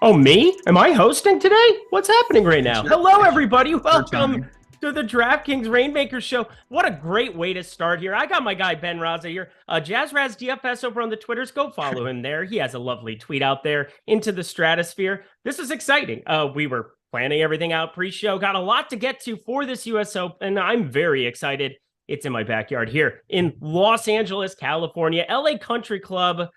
Oh, me? Am I hosting today? What's happening right now? Hello, everybody. Welcome to the DraftKings Reignmakers show. What a great way to start here. I got my guy, Ben Rasa here. JazzRaz DFS over on the Twitters. Go follow him there. He has a lovely tweet out there into the stratosphere. This is exciting. We were planning everything out pre-show. Got a lot to get to for this US Open. I'm very excited. It's in my backyard here in Los Angeles, California, LA Country Club.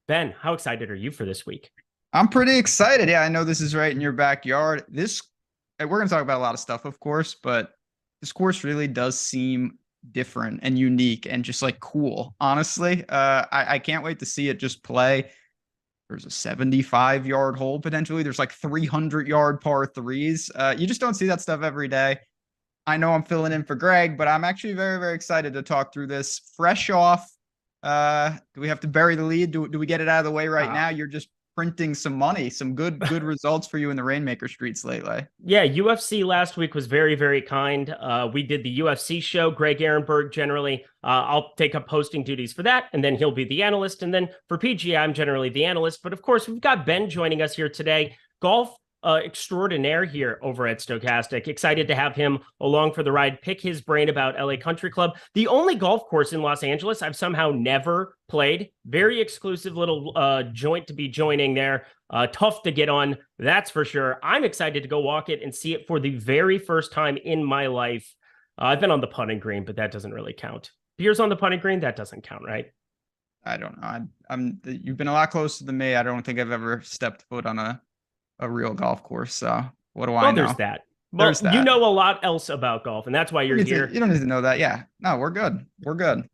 Ben, how excited are you for this week? I'm pretty excited. Yeah, I know this is right in your backyard. We're going to talk about a lot of stuff, of course, but this course really does seem different and unique and just like cool. Honestly, I can't wait to see it just play. There's a 75-yard hole potentially. There's like 300-yard par threes. You just don't see that stuff every day. I know I'm filling in for Greg, but I'm actually very, very excited to talk through this fresh off. Do we have to bury the lead? Do we get it out of the way right now? You're just printing some money, some good results for you in the Rainmaker streets lately. Yeah, UFC last week was very, very kind. We did the UFC show. Greg Ehrenberg generally, I'll take up hosting duties for that, and then he'll be the analyst. And then for PGA, I'm generally the analyst. But of course, we've got Ben joining us here today. Golf extraordinaire here over at Stokastic. Excited to have him along for the ride, pick his brain about LA Country Club, the only golf course in Los Angeles I've somehow never played. Very exclusive little joint to be joining there. Tough to get on, that's for sure. I'm excited to go walk it and see it for the very first time in my life. I've been on the putting green, but that doesn't really count. Beers on the putting green, that doesn't count, right? I don't know. You've been a lot closer than me. I don't think I've ever stepped foot on a real golf course. So what do I know? There's that. Well, there's that. You know a lot else about golf, and that's why you're here. You don't need to know that. Yeah. No, we're good. We're good.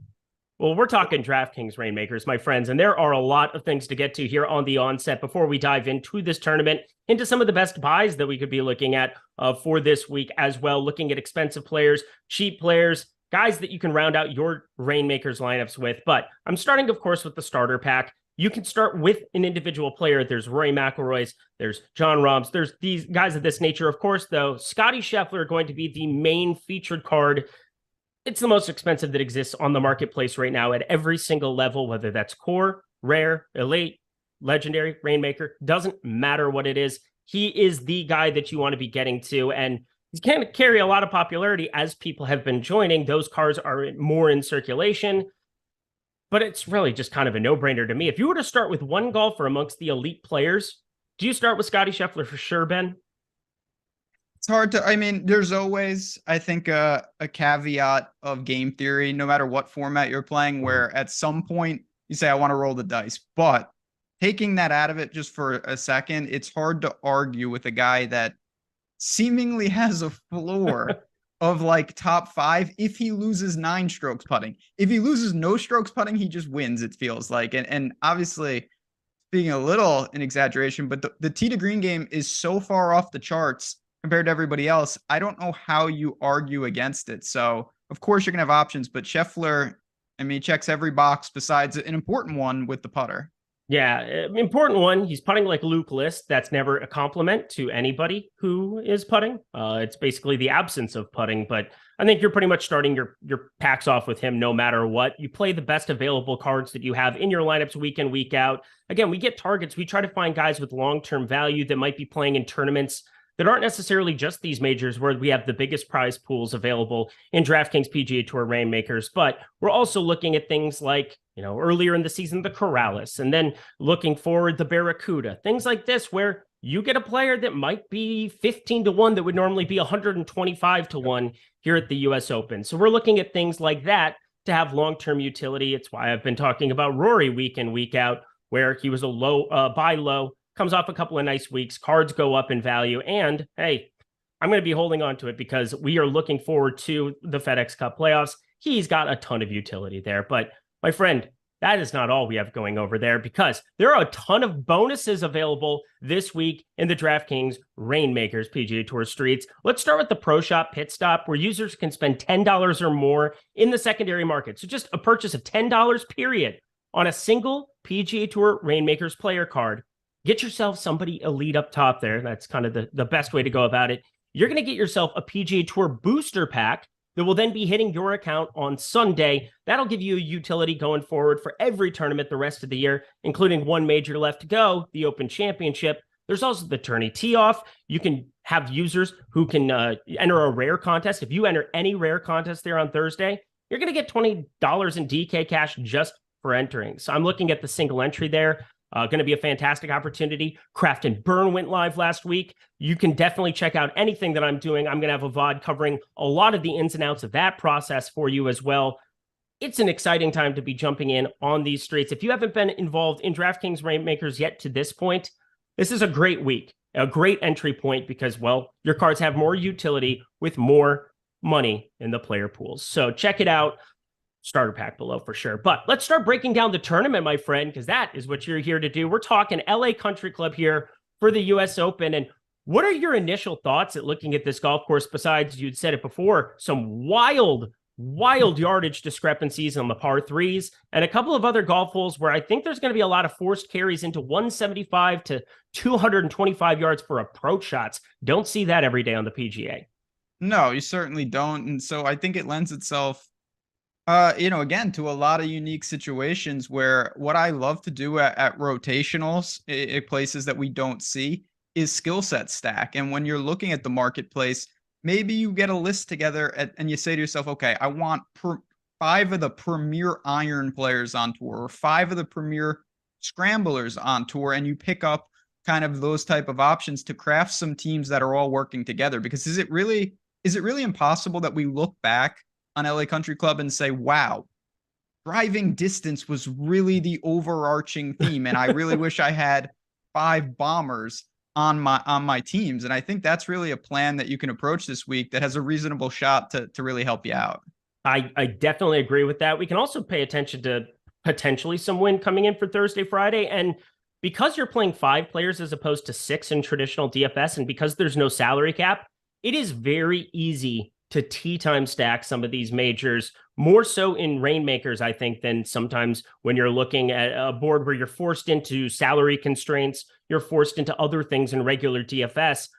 Well, we're talking DraftKings Reignmakers, my friends, and there are a lot of things to get to here on the onset before we dive into this tournament, into some of the best buys that we could be looking at for this week as well, looking at expensive players, cheap players, guys that you can round out your Reignmakers lineups with. But I'm starting, of course, with the starter pack. You can start with an individual player. There's Rory McIlroy's, there's Jon Rahm's, there's these guys of this nature. Of course, though, Scottie Scheffler are going to be the main featured card. It's the most expensive that exists on the marketplace right now at every single level, whether that's core, rare, elite, legendary, Rainmaker, doesn't matter what it is. He is the guy that you want to be getting to, and he's going to carry a lot of popularity as people have been joining. Those cards are more in circulation. But it's really just kind of a no-brainer to me. If you were to start with one golfer amongst the elite players, do you start with Scottie Scheffler for sure, Ben? It's hard to, I mean, there's always, I think, a caveat of game theory, no matter what format you're playing, where at some point you say, I want to roll the dice. But taking that out of it just for a second, it's hard to argue with a guy that seemingly has a floor of like top 5 if he loses 9 strokes putting. If he loses no strokes putting, he just wins, it feels like. And obviously, being a little an exaggeration, but the tee to green game is so far off the charts compared to everybody else. I don't know how you argue against it. So, of course, you're going to have options, but Scheffler, I mean, checks every box besides an important one with the putter. Yeah, important one. He's putting like Luke List. That's never a compliment to anybody who is putting. It's basically the absence of putting, but I think you're pretty much starting your packs off with him no matter what. You play the best available cards that you have in your lineups week in, week out. Again, we get targets. We try to find guys with long-term value that might be playing in tournaments that aren't necessarily just these majors where we have the biggest prize pools available in DraftKings PGA Tour Reignmakers, but we're also looking at things like, you know, earlier in the season, the Corrales, and then looking forward, the Barracuda, things like this, where you get a player that might be 15-1 that would normally be 125-1 here at the US Open. So we're looking at things like that to have long-term utility. It's why I've been talking about Rory week in, week out, where he was a low, buy low, comes off a couple of nice weeks, cards go up in value, and hey, I'm going to be holding on to it because we are looking forward to the FedEx Cup playoffs. He's got a ton of utility there, but my friend, that is not all we have going over there because there are a ton of bonuses available this week in the DraftKings Reignmakers PGA Tour streets. Let's start with the Pro Shop Pit Stop, where users can spend $10 or more in the secondary market. So just a purchase of $10 period on a single PGA Tour Reignmakers player card. Get yourself somebody elite up top there. That's kind of the best way to go about it. You're going to get yourself a PGA Tour booster pack that will then be hitting your account on Sunday. That'll give you a utility going forward for every tournament the rest of the year, including one major left to go, the Open Championship. There's also the tourney tee off. You can have users who can enter a rare contest. If you enter any rare contest there on Thursday, you're going to get $20 in DK cash just for entering. So I'm looking at the single entry there. Going to be a fantastic opportunity. Craft and Burn went live last week. You can definitely check out anything that I'm doing. I'm going to have a VOD covering a lot of the ins and outs of that process for you as well. It's an exciting time to be jumping in on these streets. If you haven't been involved in DraftKings Reignmakers yet to this point, this is a great week, a great entry point because, well, your cards have more utility with more money in the player pools. So check it out. Starter pack below for sure. But let's start breaking down the tournament, my friend, because that is what you're here to do. We're talking LA Country Club here for the US Open. And what are your initial thoughts at looking at this golf course? Besides, you'd said it before, some wild yardage discrepancies on the par threes and a couple of other golf holes where I think there's going to be a lot of forced carries into 175 to 225 yards for approach shots. Don't see that every day on the PGA. No, you certainly don't. And so I think it lends itself again, to a lot of unique situations where what I love to do at rotationals, at places that we don't see, is skill set stack. And when you're looking at the marketplace, maybe you get a list together and you say to yourself, okay, I want 5 of the premier iron players on tour or 5 of the premier scramblers on tour, and you pick up kind of those type of options to craft some teams that are all working together. Because is it really impossible that we look back on LA Country Club and say, wow, driving distance was really the overarching theme. And I really wish I had 5 bombers on my teams. And I think that's really a plan that you can approach this week that has a reasonable shot to really help you out. I definitely agree with that. We can also pay attention to potentially some win coming in for Thursday, Friday. And because you're playing 5 players as opposed to 6 in traditional DFS, and because there's no salary cap, it is very easy to tee time stack some of these majors, more so in Reignmakers, I think, than sometimes when you're looking at a board where you're forced into salary constraints, you're forced into other things in regular DFS.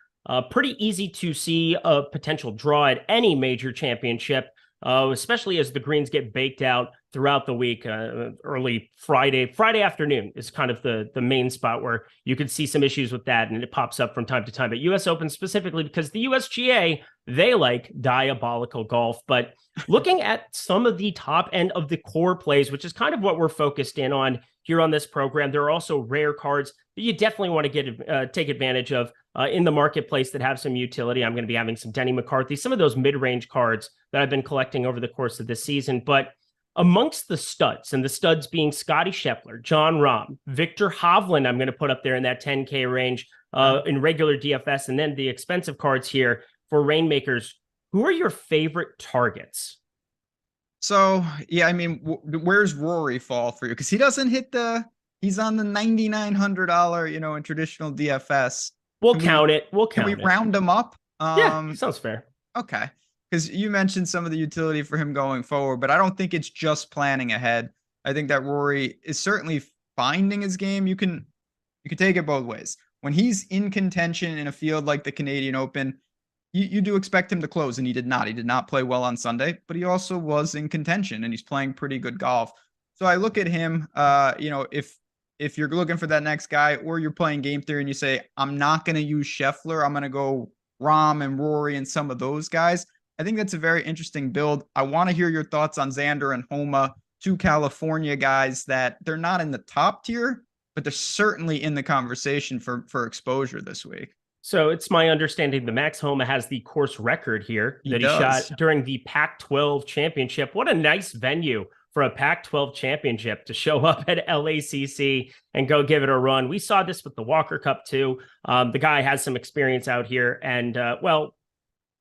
Pretty easy to see a potential draw at any major championship, especially as the greens get baked out throughout the week. Early Friday afternoon is kind of the main spot where you could see some issues with that, and it pops up from time to time at US Open specifically because the USGA, they like diabolical golf. But looking at some of the top end of the core plays, which is kind of what we're focused in on here on this program, there are also rare cards that you definitely want to take advantage of in the marketplace that have some utility. I'm going to be having some Denny McCarthy, some of those mid-range cards that I've been collecting over the course of this season. But amongst the studs, and the studs being Scotty Scheffler, John Rahm, Victor Hovland, I'm going to put up there in that 10K range in regular DFS, and then the expensive cards here for Reignmakers. Who are your favorite targets? So, yeah, I mean, where's Rory fall for you? Because he doesn't hit he's on the $9,900, in traditional DFS. We'll count it. Can we round him up? Yeah, sounds fair. Okay. Because you mentioned some of the utility for him going forward, but I don't think it's just planning ahead. I think that Rory is certainly finding his game. You can take it both ways. When he's in contention in a field like the Canadian Open, you do expect him to close, and he did not. He did not play well on Sunday, but he also was in contention, and he's playing pretty good golf. So I look at him, if you're looking for that next guy, or you're playing game theory and you say, I'm not going to use Scheffler, I'm going to go Rahm and Rory and some of those guys, I think that's a very interesting build. I want to hear your thoughts on Xander and Homa, 2 California guys that they're not in the top tier, but they're certainly in the conversation for exposure this week. So it's my understanding that Max Homa has the course record here that he shot during the Pac-12 championship. What a nice venue for a Pac-12 championship to show up at LACC and go give it a run. We saw this with the Walker Cup too. The guy has some experience out here, and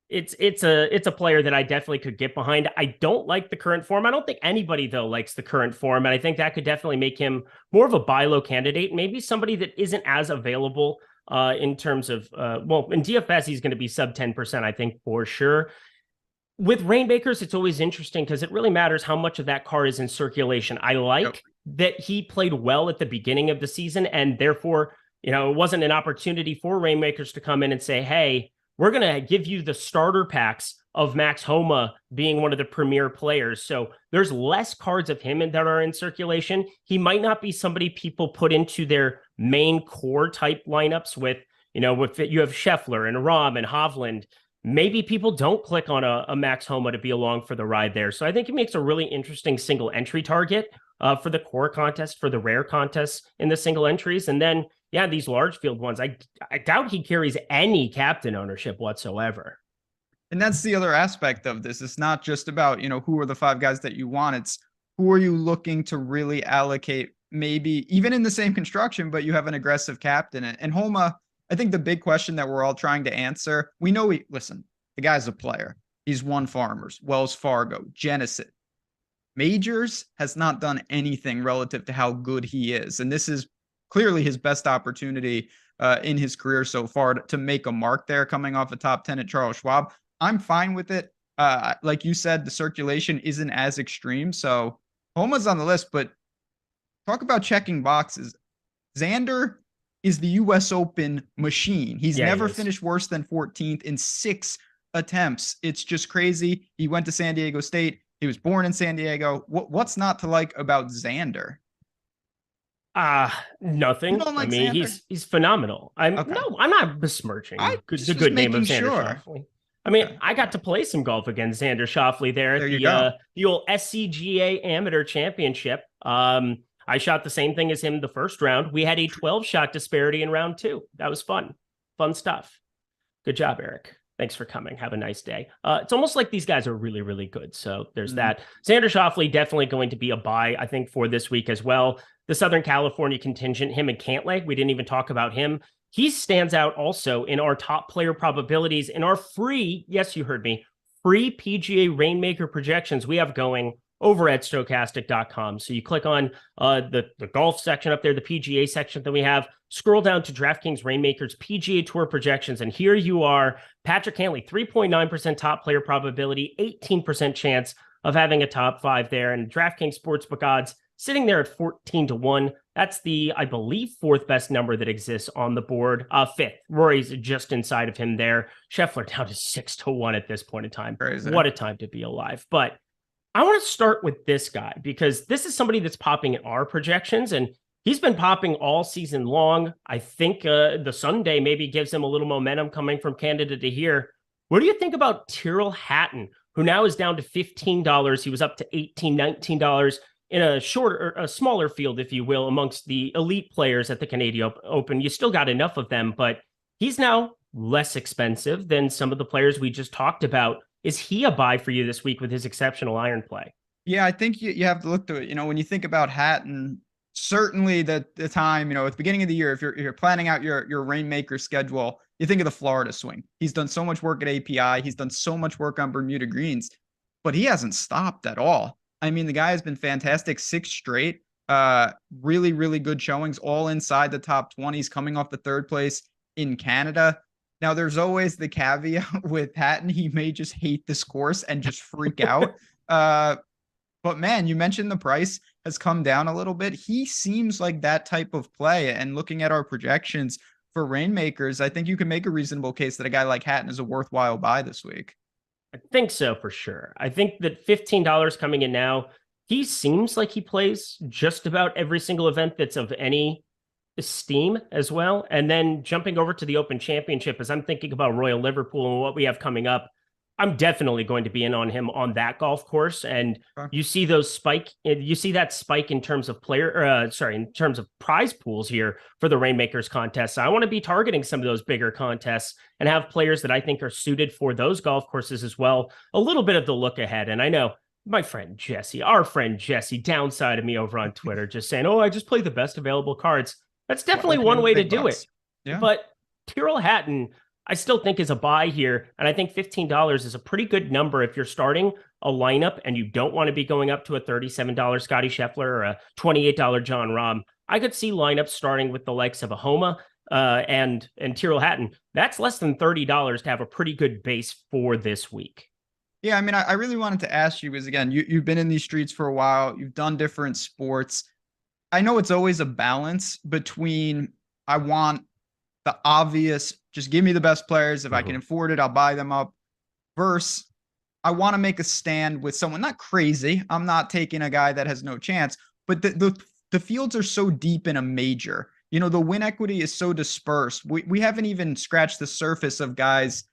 it's a player that I definitely could get behind. I don't like the current form. I don't think anybody though likes the current form, and I think that could definitely make him more of a buy low candidate. Maybe somebody that isn't as available in terms of in DFS he's going to be sub 10%, I think, for sure. With Reignmakers, it's always interesting because it really matters how much of that card is in circulation. I like that he played well at the beginning of the season, and therefore, it wasn't an opportunity for Reignmakers to come in and say, hey, we're going to give you the starter packs of Max Homa being one of the premier players. So there's less cards of him that are in circulation. He might not be somebody people put into their main core type lineups with, with you have Scheffler and Rahm and Hovland. Maybe people don't click on a Max Homa to be along for the ride there. So I think it makes a really interesting single entry target for the core contest, for the rare contests in the single entries. And then, yeah, these large field ones, I doubt he carries any captain ownership whatsoever. And that's the other aspect of this. It's not just about, who are the 5 guys that you want. It's who are you looking to really allocate, maybe even in the same construction, but you have an aggressive captain. And Homa, I think the big question that we're all trying to answer, we know listen, the guy's a player. He's won Farmers, Wells Fargo, Genesis. Majors has not done anything relative to how good he is. And this is clearly his best opportunity in his career so far to make a mark there, coming off a top 10 at Charles Schwab. I'm fine with it. Like you said, the circulation isn't as extreme. So Homa's on the list, but talk about checking boxes. Xander is the U.S. Open machine. He's never finished worse than 14th in 6 attempts. It's just crazy. He went to San Diego State. He was born in San Diego. What's not to like about Xander? Nothing. Like I mean, Xander? he's phenomenal. I'm not besmirching the good name of Xander Schauffele. I mean, I got to play some golf against Xander Schauffele there at the old SCGA Amateur Championship. I shot the same thing as him the first round. We had a 12-shot disparity in round 2. That was fun. Fun stuff. Good job, Eric. Thanks for coming. Have a nice day. It's almost like these guys are really, really good. So there's that. Xander Schauffele definitely going to be a buy, I think, for this week as well. The Southern California contingent, him and Cantlay, we didn't even talk about him. He stands out also in our top player probabilities in our free, yes, you heard me, free PGA Reignmaker projections we have going over at stokastic.com. So you click on the golf section up there, the PGA section that we have, scroll down to DraftKings Reignmakers PGA Tour projections, and here you are. Patrick Cantlay, 3.9% top player probability, 18% chance of having a top 5 there, and DraftKings Sportsbook odds sitting there at 14-1. That's the, I believe, 4th best number that exists on the board. 5th. Rory's just inside of him there. Scheffler down to 6-1 at this point in time. Crazy. What a time to be alive. But I want to start with this guy because this is somebody that's popping in our projections, and he's been popping all season long. I think the Sunday maybe gives him a little momentum coming from Canada to here. What do you think about Tyrrell Hatton, who now is down to $15? He was up to $18, $19 in a smaller field, if you will, amongst the elite players at the Canadian Open. You still got enough of them, but he's now less expensive than some of the players we just talked about. Is he a buy for you this week with his exceptional iron play? Yeah, I think you have to look to it. When you think about Hatton, certainly the time, at the beginning of the year, if you're planning out your Rainmaker schedule, you think of the Florida swing. He's done so much work at API. He's done so much work on Bermuda greens, but he hasn't stopped at all. I mean, the guy has been fantastic, 6 straight, really, really good showings, all inside the top 20s, coming off the 3rd place in Canada. Now, there's always the caveat with Hatton. He may just hate this course and just freak out. But man, you mentioned the price has come down a little bit. He seems like that type of play. And looking at our projections for Reignmakers, I think you can make a reasonable case that a guy like Hatton is a worthwhile buy this week. I think so, for sure. I think that $15 coming in now, he seems like he plays just about every single event that's of any esteem as well. And then jumping over to the Open Championship, as I'm thinking about Royal Liverpool and what we have coming up, I'm definitely going to be in on him on that golf course. And you see that spike in terms of in terms of prize pools here for the Reignmakers contest. So I want to be targeting some of those bigger contests and have players that I think are suited for those golf courses as well. A little bit of the look ahead. And I know my friend Jesse, our friend Jesse, downside of me over on Twitter, just saying, "Oh, I just play the best available cards." That's definitely one way to do it. Yeah. But Tyrrell Hatton, I still think is a buy here. And I think $15 is a pretty good number if you're starting a lineup and you don't want to be going up to a $37 Scotty Scheffler or a $28 John Rahm. I could see lineups starting with the likes of a Homa and Tyrrell Hatton. That's less than $30 to have a pretty good base for this week. Yeah, I mean, I really wanted to ask you, because again, you've been in these streets for a while. You've done different sports. I know it's always a balance between I want the obvious, just give me the best players. If I can afford it, I'll buy them up, versus I want to make a stand with someone, not crazy. I'm not taking a guy that has no chance, but the fields are so deep in a major. The win equity is so dispersed. We haven't even scratched the surface of guys,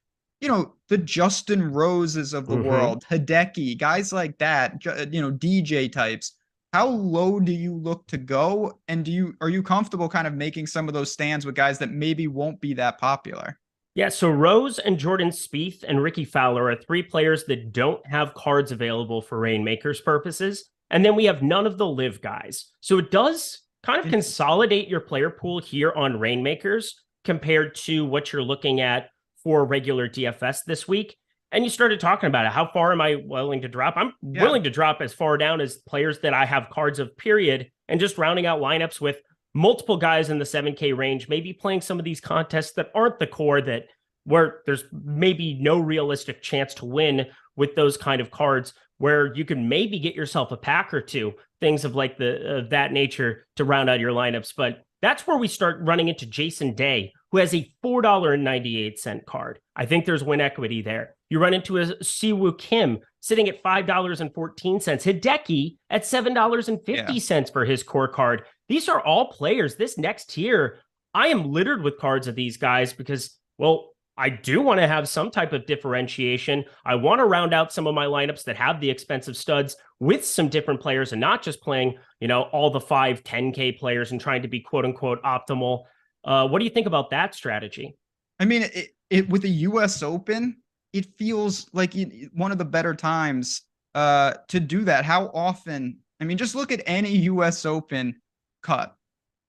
the Justin Roses of the world, Hideki, guys like that, DJ types. How low do you look to go? And are you comfortable kind of making some of those stands with guys that maybe won't be that popular? Yeah, so Rose and Jordan Spieth and Ricky Fowler are three players that don't have cards available for Rainmakers purposes. And then we have none of the live guys. So it does kind of consolidate your player pool here on Rainmakers compared to what you're looking at for regular DFS this week. And you started talking about it. How far am I willing to drop? I'm willing to drop as far down as players that I have cards of, period, and just rounding out lineups with multiple guys in the 7K range, maybe playing some of these contests that aren't the core, that where there's maybe no realistic chance to win with those kind of cards, where you can maybe get yourself a pack or two, things of like that nature to round out your lineups. But that's where we start running into Jason Day, who has a $4.98 card. I think there's win equity there. You run into a Siwoo Kim sitting at $5.14. Hideki at $7.50 for his core card. These are all players. This next tier, I am littered with cards of these guys because, well, I do want to have some type of differentiation. I want to round out some of my lineups that have the expensive studs with some different players and not just playing, all the 5, 10K players and trying to be quote unquote optimal. What do you think about that strategy? I mean, it with the US Open, it feels like one of the better times to do that. How often? I mean, just look at any US Open cut.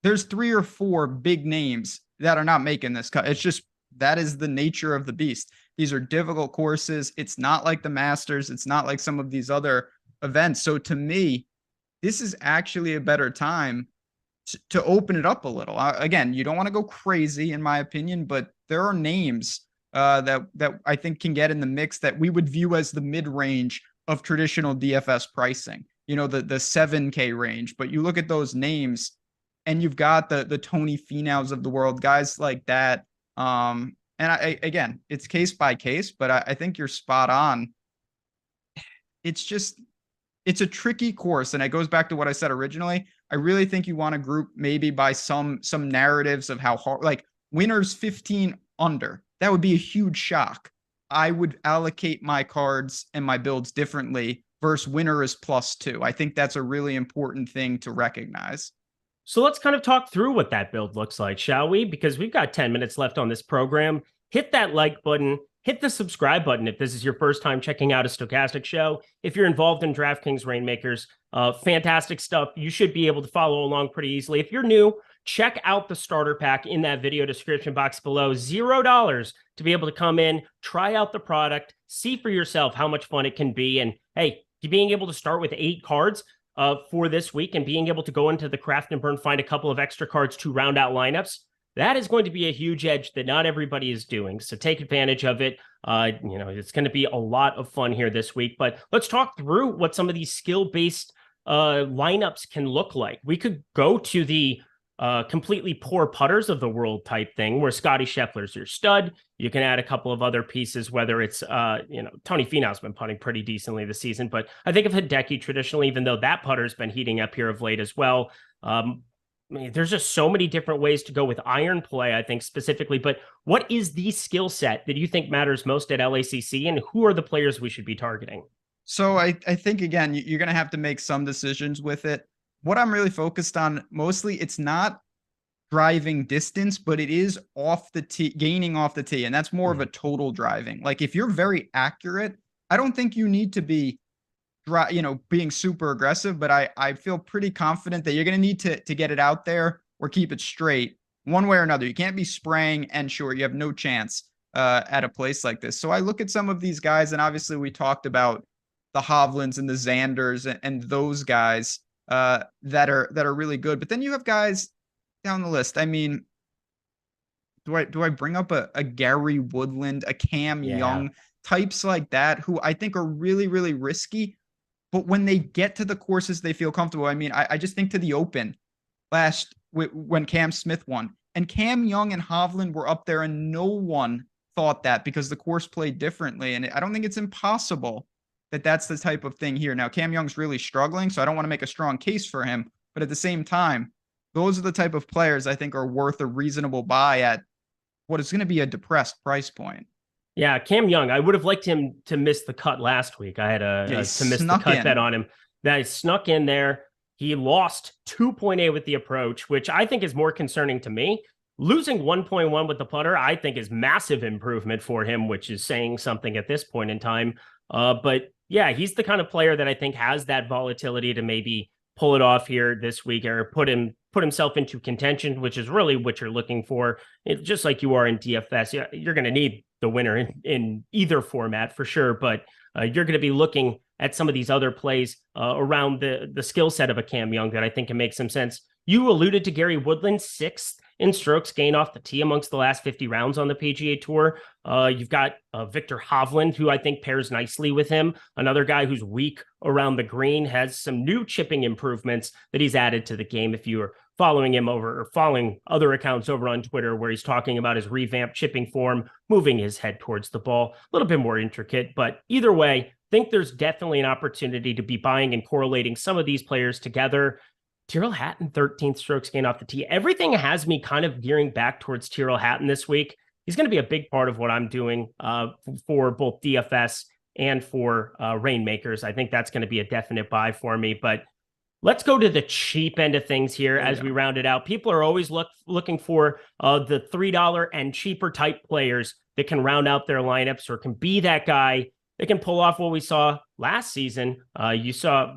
There's 3 or 4 big names that are not making this cut. It's just, that is the nature of the beast. These are difficult courses. It's not like the Masters. It's not like some of these other events. So to me, this is actually a better time to open it up a little. Again, you don't want to go crazy, in my opinion, but there are names that I think can get in the mix that we would view as the mid-range of traditional DFS pricing. The 7K range. But you look at those names, and you've got the Tony Finau's of the world, guys like that. And again, it's case by case, but I think you're spot on. It's a tricky course. And it goes back to what I said originally. I really think you want to group maybe by some narratives of how hard, like winners 15 under. That would be a huge shock. I would allocate my cards and my builds differently versus winner is +2. I think that's a really important thing to recognize. So let's kind of talk through what that build looks like, shall we? Because we've got 10 minutes left on this program. Hit that like button. Hit the subscribe button if this is your first time checking out a Stochastic show. If you're involved in DraftKings Reignmakers, fantastic stuff. You should be able to follow along pretty easily. If you're new, check out the starter pack in that video description box below. $0 to be able to come in, try out the product, see for yourself how much fun it can be. And hey, being able to start with 8 cards for this week and being able to go into the Craft and Burn, find a couple of extra cards to round out lineups, that is going to be a huge edge that not everybody is doing. So take advantage of it. It's going to be a lot of fun here this week. But let's talk through what some of these skill-based lineups can look like. We could go to the completely poor putters of the world type thing, where Scotty Scheffler's your stud. You can add a couple of other pieces, whether it's, Tony Finau's been putting pretty decently this season, but I think of Hideki traditionally, even though that putter's been heating up here of late as well. There's just so many different ways to go with iron play, I think specifically, but what is the skill set that you think matters most at LACC, and who are the players we should be targeting? So I think, again, you're going to have to make some decisions with it. What I'm really focused on mostly, it's not driving distance, but it is off the tee, gaining off the tee. And that's more of a total driving. Like if you're very accurate, I don't think you need to be, being super aggressive, but I feel pretty confident that you're going to need to get it out there or keep it straight one way or another. You can't be spraying and short. You have no chance at a place like this. So I look at some of these guys, and obviously we talked about the Hovlands and the Xanders and those guys that are really good. But then you have guys down the list. I mean, do I bring up a Gary Woodland, a Cam Young, types like that, who I think are really, really risky, but when they get to the courses, they feel comfortable. I mean, I just think to the Open when Cam Smith won, and Cam Young and Hovland were up there, and no one thought that because the course played differently. And I don't think it's impossible that that's the type of thing here. Now, Cam Young's really struggling, so I don't want to make a strong case for him. But at the same time, those are the type of players I think are worth a reasonable buy at what is going to be a depressed price point. Yeah, Cam Young, I would have liked him to miss the cut last week. I had to miss the cut bet on him. That snuck in there. He lost 2.8 with the approach, which I think is more concerning to me. Losing 1.1 with the putter, I think is massive improvement for him, which is saying something at this point in time. But yeah, he's the kind of player that I think has that volatility to maybe pull it off here this week or put himself into contention, which is really what you're looking for. It's just like you are in DFS. You're going to need the winner in either format for sure, but you're going to be looking at some of these other plays around the skill set of a Cam Young that I think can make some sense. You alluded to Gary Woodland, 6th in strokes gained off the tee amongst the last 50 rounds on the PGA Tour. You've got Victor Hovland, who I think pairs nicely with him. Another guy who's weak around the green, has some new chipping improvements that he's added to the game. If you are following him over or following other accounts over on Twitter where he's talking about his revamped chipping form, moving his head towards the ball, a little bit more intricate, but either way, think there's definitely an opportunity to be buying and correlating some of these players together. Tyrrell Hatton, 13th strokes gained off the tee. Everything has me kind of gearing back towards Tyrrell Hatton this week. He's going to be a big part of what I'm doing for both DFS and for Reignmakers. I think that's going to be a definite buy for me, but let's go to the cheap end of things here as we round it out. People are always looking for the $3 and cheaper type players that can round out their lineups or can be that guy that can pull off what we saw last season. You saw,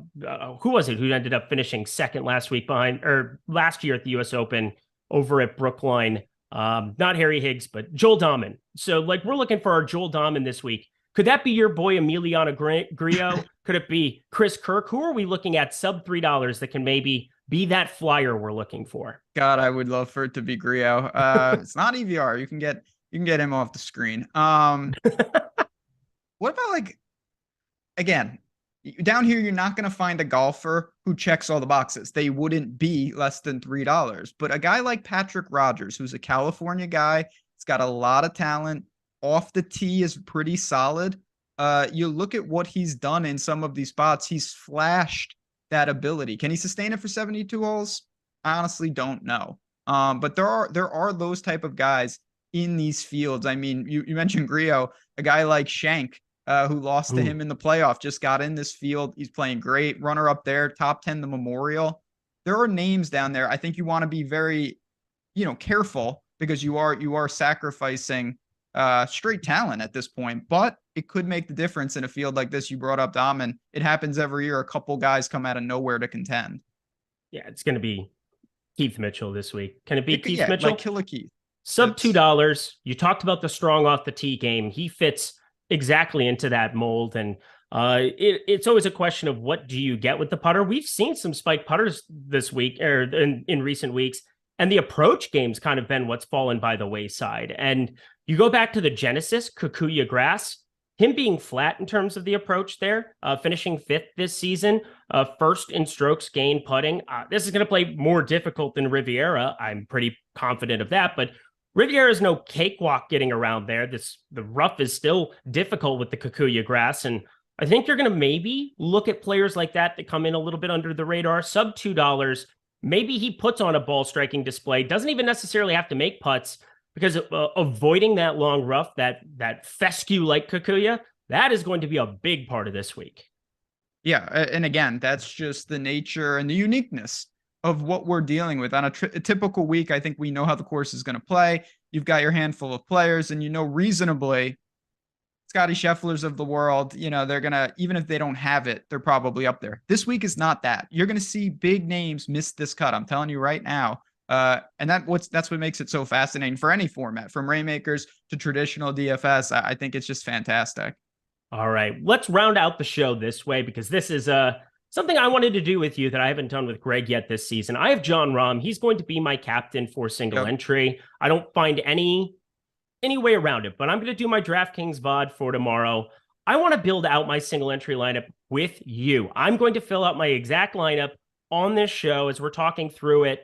who was it who ended up finishing second last year at the US Open over at Brookline? Not Harry Higgs, but Joel Dahman. So like we're looking for our Joel Dahman this week. Could that be your boy Emiliano Grillo? Could it be Chris Kirk? Who are we looking at sub $3 that can maybe be that flyer we're looking for? God, I would love for it to be Grillo. It's not EVR. You can get him off the screen. What about, like, again, down here, you're not going to find a golfer who checks all the boxes. They wouldn't be less than $3. But a guy like Patrick Rogers, who's a California guy, he's got a lot of talent. Off the tee is pretty solid. You look at what he's done in some of these spots. He's flashed that ability. Can he sustain it for 72 holes? I honestly don't know. But there are those type of guys in these fields. I mean, you mentioned Grillo, a guy like Shank, who lost to him in the playoff, just got in this field. He's playing great. Runner up there, top 10, the Memorial. There are names down there. I think you want to be very, careful because you are sacrificing straight talent at this point, but it could make the difference in a field like this. You brought up Dahman. It happens every year. A couple guys come out of nowhere to contend. Yeah, it's going to be Keith Mitchell this week. Can it be Keith Mitchell? Like Killer Keith. Sub $2. You talked about the strong off the tee game. He fits exactly into that mold. And it's always a question of what do you get with the putter? We've seen some spike putters this week or in recent weeks, and the approach game's kind of been what's fallen by the wayside. And you go back to the Genesis, Kikuyu Grass, him being flat in terms of the approach there, finishing 5th this season, 1st in strokes gained putting. This is going to play more difficult than Riviera. I'm pretty confident of that, but Riviera is no cakewalk getting around there. The rough is still difficult with the Kikuyu Grass, and I think you're going to maybe look at players like that come in a little bit under the radar, sub $2. Maybe he puts on a ball striking display, doesn't even necessarily have to make putts, because avoiding that long rough, that fescue like Kikuyu, that is going to be a big part of this week. Yeah, and again, that's just the nature and the uniqueness of what we're dealing with. On a typical week, I think we know how the course is going to play. You've got your handful of players, and reasonably, Scotty Schefflers of the world, they're going to, even if they don't have it, they're probably up there. This week is not that. You're going to see big names miss this cut. I'm telling you right now. And that's what makes it so fascinating for any format, from Reignmakers to traditional DFS. I think it's just fantastic. All right, let's round out the show this way, because this is something I wanted to do with you that I haven't done with Greg yet this season. I have John Rahm. He's going to be my captain for single entry. I don't find any way around it, but I'm going to do my DraftKings VOD for tomorrow. I want to build out my single entry lineup with you. I'm going to fill out my exact lineup on this show as we're talking through it.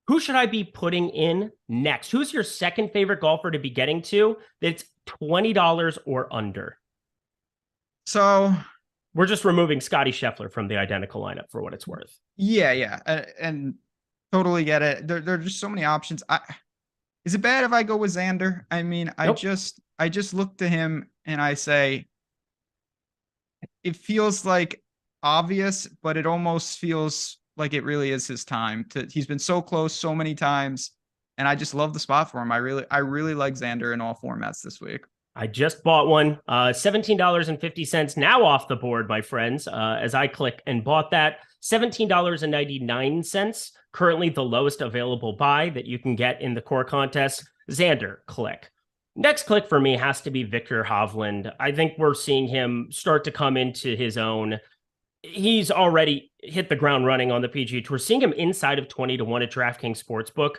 Who should I be putting in next? Who's your second favorite golfer to be getting to that's $20 or under? So we're just removing Scotty Scheffler from the identical lineup for what it's worth. Yeah. And totally get it. There are just so many options. Is it bad if I go with Xander? I mean, nope. I just look to him and I say, it feels like obvious, but it almost feels like it really is his time. He's been so close so many times, and I just love the spot for him. I really like Xander in all formats this week. I just bought one, $17.50 now off the board, my friends, as I click and bought that. $17.99, currently the lowest available buy that you can get in the core contest. Xander, click. Next click for me has to be Viktor Hovland. I think we're seeing him start to come into his own. He's already hit the ground running on the PGA Tour. Seeing him inside of 20-1 at DraftKings Sportsbook.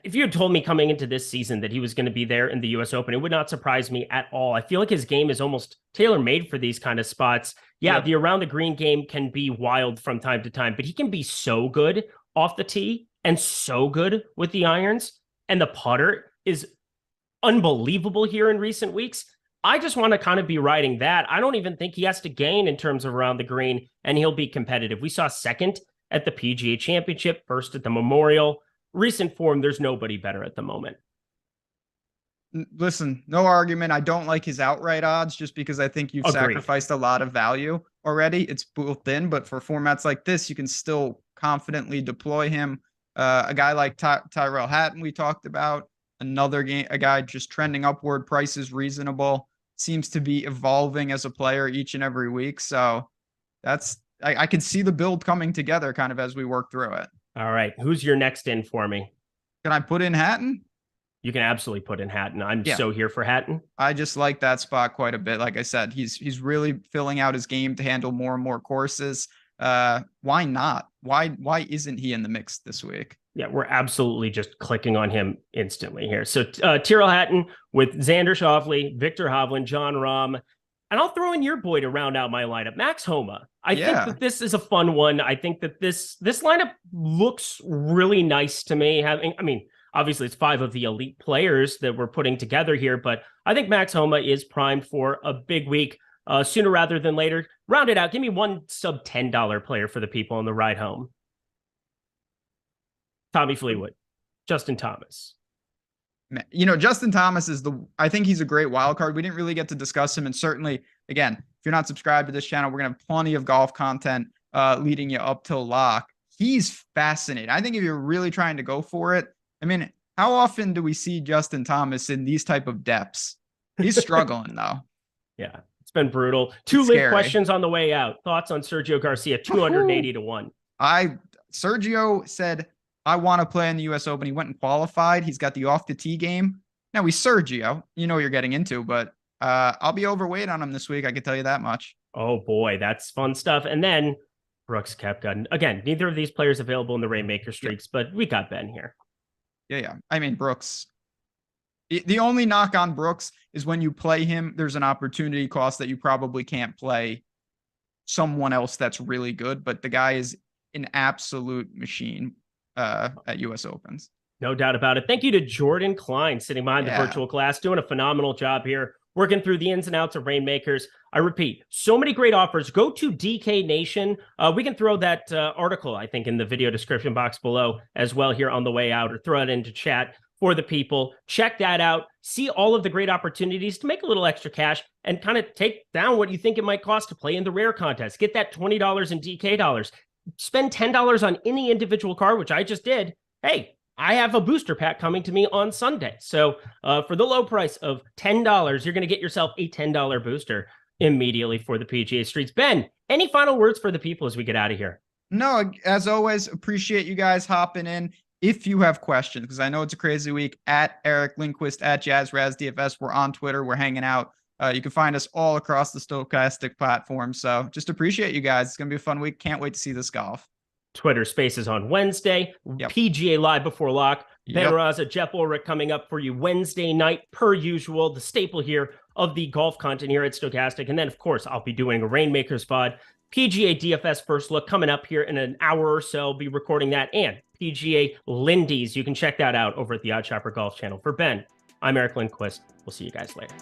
If you had told me coming into this season that he was going to be there in the US Open, it would not surprise me at all. I feel like his game is almost tailor-made for these kind of spots. Yeah, the around the green game can be wild from time to time, but he can be so good off the tee and so good with the irons. And the putter is unbelievable here in recent weeks. I just want to kind of be riding that. I don't even think he has to gain in terms of around the green, and he'll be competitive. We saw second at the PGA Championship, first at the Memorial. Recent form, there's nobody better at the moment. Listen, no argument. I don't like his outright odds just because I think you've sacrificed a lot of value already. It's built in, but for formats like this, you can still confidently deploy him. A guy like Tyrell Hatton we talked about. A guy just trending upward, price is reasonable, seems to be evolving as a player each and every week. So I can see the build coming together kind of as we work through it. All right. Who's your next in for me? Can I put in Hatton? You can absolutely put in Hatton. I'm so here for Hatton. I just like that spot quite a bit. Like I said, he's really filling out his game to handle more and more courses. Why not? Why isn't he in the mix this week? Yeah, we're absolutely just clicking on him instantly here. So Tyrrell Hatton with Xander Schauffele, Viktor Hovland, John Rahm, and I'll throw in your boy to round out my lineup, Max Homa. I think that this is a fun one. I think that this lineup looks really nice to me. Obviously it's 5 of the elite players that we're putting together here, but I think Max Homa is primed for a big week sooner rather than later. Round it out. Give me one sub $10 player for the people on the ride home. Tommy Fleetwood, Justin Thomas. You know, Justin Thomas I think he's a great wild card. We didn't really get to discuss him. And certainly, again, if you're not subscribed to this channel, we're going to have plenty of golf content leading you up till lock. He's fascinating. I think if you're really trying to go for it, I mean, how often do we see Justin Thomas in these type of depths? He's struggling though. Yeah, it's been brutal. Two live questions on the way out. Thoughts on Sergio Garcia, 280-1. Sergio said, I want to play in the US Open. He went and qualified. He's got the off the tee game. Now he's Sergio. You know what you're getting into, but I'll be overweight on him this week. I can tell you that much. Oh boy, that's fun stuff. And then Brooks Koepka. Again, neither of these players available in the Reignmaker streaks, but we got Ben here. Yeah. I mean, Brooks. The only knock on Brooks is when you play him, there's an opportunity cost that you probably can't play someone else that's really good, but the guy is an absolute machine at US Opens. No doubt about it. Thank you to Jordan Klein sitting behind the virtual glass, doing a phenomenal job here, working through the ins and outs of Reignmakers. I repeat, so many great offers. Go to DK Nation. We can throw that article, I think, in the video description box below as well here on the way out, or throw it into chat for the people. Check that out. See all of the great opportunities to make a little extra cash and kind of take down what you think it might cost to play in the rare contest. Get that $20 in DK dollars. Spend $10 on any individual card, which I just did. Hey, I have a booster pack coming to me on Sunday. So for the low price of $10, you're going to get yourself a $10 booster immediately for the PGA streets. Ben, any final words for the people as we get out of here? No, as always, appreciate you guys hopping in. If you have questions, because I know it's a crazy week, at Eric Lindquist, at JazzRazDFS, we're on Twitter, we're hanging out. You can find us all across the Stochastic platform. So just appreciate you guys. It's going to be a fun week. Can't wait to see this golf. Twitter Spaces on Wednesday. PGA Live before lock. Ben Rasa, Jeff Ulrich coming up for you Wednesday night, per usual. The staple here of the golf content here at Stochastic. And then, of course, I'll be doing a Reignmakers VOD. PGA DFS First Look coming up here in an hour or so. I'll be recording that. And PGA Lindies. You can check that out over at the Odd Shopper Golf channel. For Ben, I'm Eric Lindquist. We'll see you guys later.